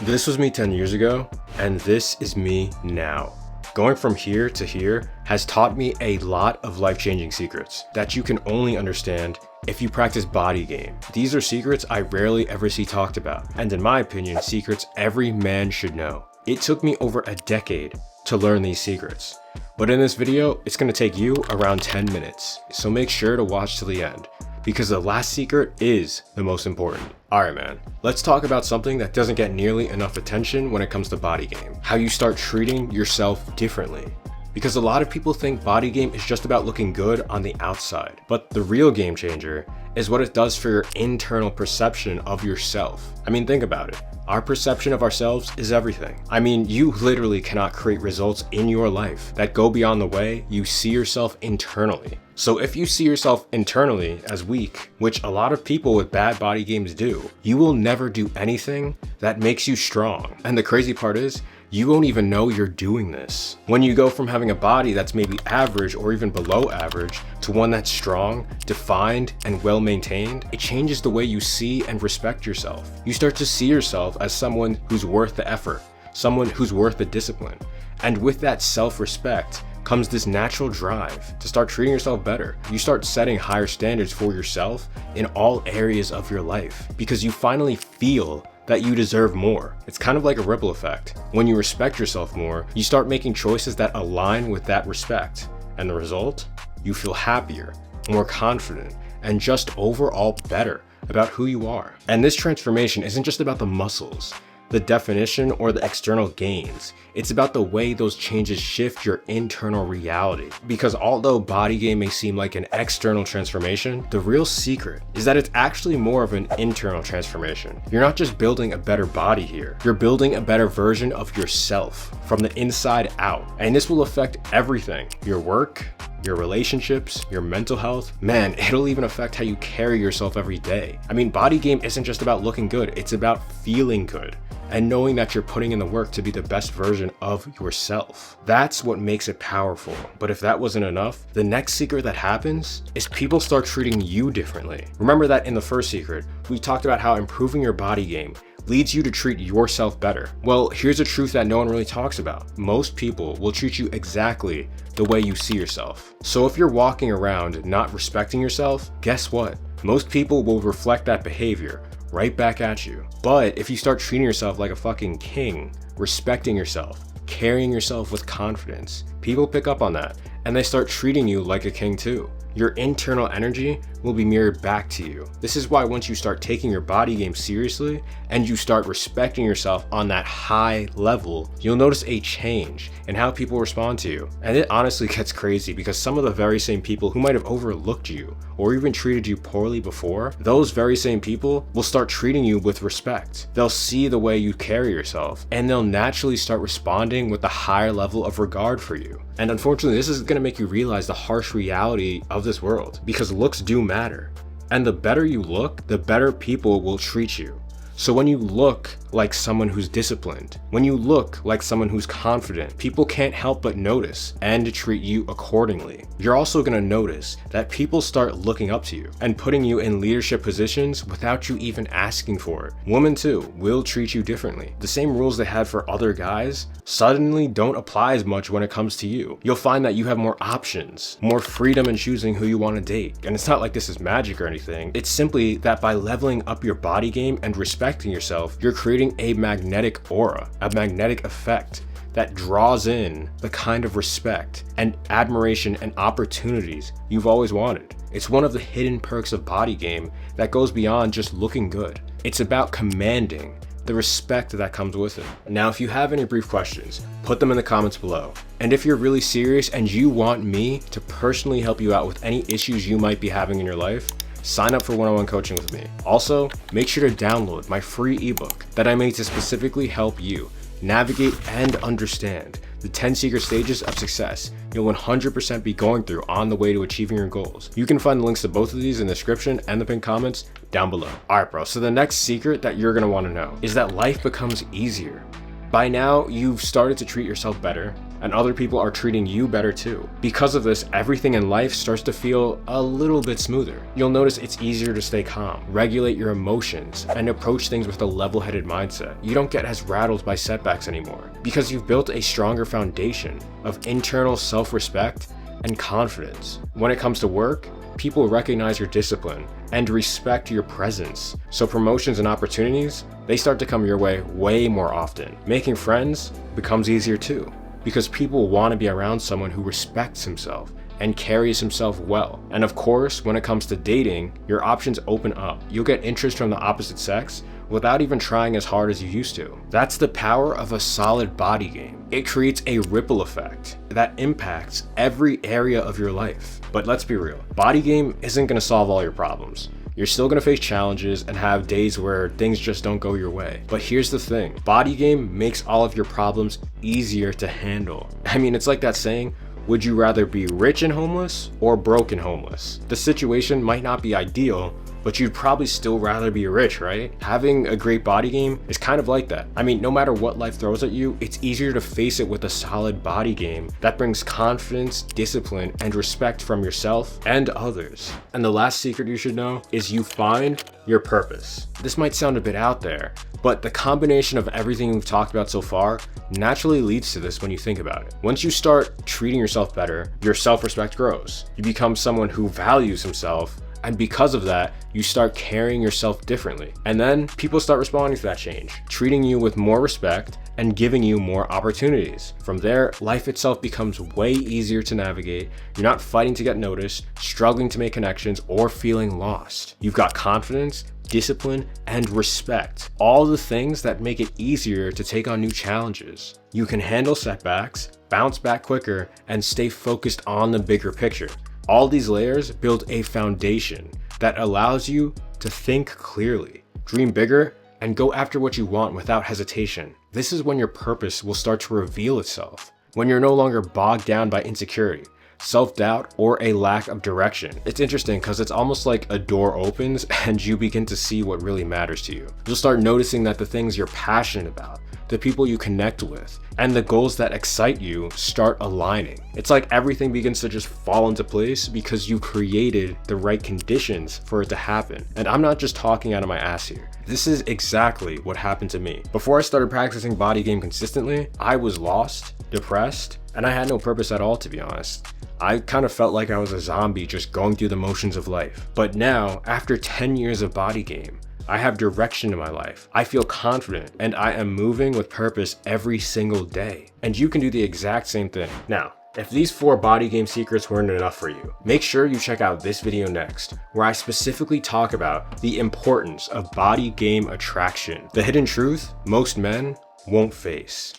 This was me 10 years ago, and this is me now. Going from here to here has taught me a lot of life-changing secrets that you can only understand if you practice body game. These are secrets I rarely ever see talked about, and in my opinion, secrets every man should know. It took me over a decade to learn these secrets, but in this video, it's going to take you around 10 minutes, so make sure to watch till the end, because the last secret is the most important. Alright man, let's talk about something that doesn't get nearly enough attention when it comes to body game. How you start treating yourself differently. Because a lot of people think body game is just about looking good on the outside, but the real game changer is what it does for your internal perception of yourself. I mean, think about it. Our perception of ourselves is everything. I mean, you literally cannot create results in your life that go beyond the way you see yourself internally. So if you see yourself internally as weak, which a lot of people with bad body games do, you will never do anything that makes you strong. And the crazy part is, you won't even know you're doing this. When you go from having a body that's maybe average or even below average to one that's strong, defined, and well maintained, it changes the way you see and respect yourself. You start to see yourself as someone who's worth the effort, someone who's worth the discipline. And with that self-respect comes this natural drive to start treating yourself better. You start setting higher standards for yourself in all areas of your life because you finally feel that you deserve more. It's kind of like a ripple effect. When you respect yourself more, you start making choices that align with that respect. And the result? You feel happier, more confident, and just overall better about who you are. And this transformation isn't just about the muscles, the definition, or the external gains. It's about the way those changes shift your internal reality. Because although body game may seem like an external transformation, the real secret is that it's actually more of an internal transformation. You're not just building a better body here, you're building a better version of yourself from the inside out. And this will affect everything: your work, your relationships, your mental health. Man, it'll even affect how you carry yourself every day. I mean, body game isn't just about looking good, it's about feeling good and knowing that you're putting in the work to be the best version of yourself. That's what makes it powerful. But if that wasn't enough, the next secret that happens is people start treating you differently. Remember that in the first secret, we talked about how improving your body game leads you to treat yourself better. Well, here's a truth that no one really talks about. Most people will treat you exactly the way you see yourself. So if you're walking around not respecting yourself, guess what? Most people will reflect that behavior right back at you. But if you start treating yourself like a fucking king, respecting yourself, carrying yourself with confidence, people pick up on that and they start treating you like a king too. Your internal energy will be mirrored back to you. This is why once you start taking your body game seriously and you start respecting yourself on that high level, you'll notice a change in how people respond to you. And it honestly gets crazy because some of the very same people who might have overlooked you or even treated you poorly before, those very same people will start treating you with respect. They'll see the way you carry yourself and they'll naturally start responding with a higher level of regard for you. And unfortunately, this is going to make you realize the harsh reality of this world, because looks do matter. And the better you look, the better people will treat you. So when you look like someone who's disciplined, when you look like someone who's confident, people can't help but notice and treat you accordingly. You're also gonna notice that people start looking up to you and putting you in leadership positions without you even asking for it. Women too will treat you differently. The same rules they had for other guys suddenly don't apply as much when it comes to you. You'll find that you have more options, more freedom in choosing who you want to date. And it's not like this is magic or anything. It's simply that by leveling up your body game and respecting yourself, you're creating a magnetic aura, a magnetic effect that draws in the kind of respect and admiration and opportunities you've always wanted. It's one of the hidden perks of body game that goes beyond just looking good. It's about commanding the respect that comes with it. Now, if you have any brief questions, put them in the comments below. And if you're really serious and you want me to personally help you out with any issues you might be having in your life, sign up for one-on-one coaching with me. Also, make sure to download my free ebook that I made to specifically help you navigate and understand the 10 secret stages of success you'll 100% be going through on the way to achieving your goals. You can find the links to both of these in the description and the pinned comments down below. Alright bro, so the next secret that you're gonna wanna know is that life becomes easier. By now, you've started to treat yourself better and other people are treating you better too. Because of this, everything in life starts to feel a little bit smoother. You'll notice it's easier to stay calm, regulate your emotions, and approach things with a level-headed mindset. You don't get as rattled by setbacks anymore because you've built a stronger foundation of internal self-respect and confidence. When it comes to work, people recognize your discipline and respect your presence. So promotions and opportunities, they start to come your way more often. Making friends becomes easier too, because people want to be around someone who respects himself and carries himself well. And of course, when it comes to dating, your options open up. You'll get interest from the opposite sex without even trying as hard as you used to. That's the power of a solid body game. It creates a ripple effect that impacts every area of your life. But let's be real, body game isn't gonna solve all your problems. You're still gonna face challenges and have days where things just don't go your way. But here's the thing, body game makes all of your problems easier to handle. I mean, it's like that saying, would you rather be rich and homeless or broke and homeless? The situation might not be ideal, but you'd probably still rather be rich, right? Having a great body game is kind of like that. I mean, no matter what life throws at you, it's easier to face it with a solid body game that brings confidence, discipline, and respect from yourself and others. And the last secret you should know is you find your purpose. This might sound a bit out there, but the combination of everything we've talked about so far naturally leads to this when you think about it. Once you start treating yourself better, your self-respect grows. You become someone who values himself, and because of that, you start carrying yourself differently. And then people start responding to that change, treating you with more respect and giving you more opportunities. From there, life itself becomes way easier to navigate. You're not fighting to get noticed, struggling to make connections, or feeling lost. You've got confidence, discipline, and respect. All the things that make it easier to take on new challenges. You can handle setbacks, bounce back quicker, and stay focused on the bigger picture. All these layers build a foundation that allows you to think clearly, dream bigger, and go after what you want without hesitation. This is when your purpose will start to reveal itself, when you're no longer bogged down by insecurity, self-doubt, or a lack of direction. It's interesting because it's almost like a door opens and you begin to see what really matters to you. You'll start noticing that the things you're passionate about, the people you connect with, and the goals that excite you start aligning. It's like everything begins to just fall into place because you created the right conditions for it to happen. And I'm not just talking out of my ass here. This is exactly what happened to me. Before I started practicing body game consistently, I was lost, depressed, and I had no purpose at all, to be honest. I kind of felt like I was a zombie just going through the motions of life. But now, after 10 years of body game, I have direction in my life. I feel confident and I am moving with purpose every single day. And you can do the exact same thing. Now, if these 4 body game secrets weren't enough for you, make sure you check out this video next, where I specifically talk about the importance of body game attraction, the hidden truth most men won't face.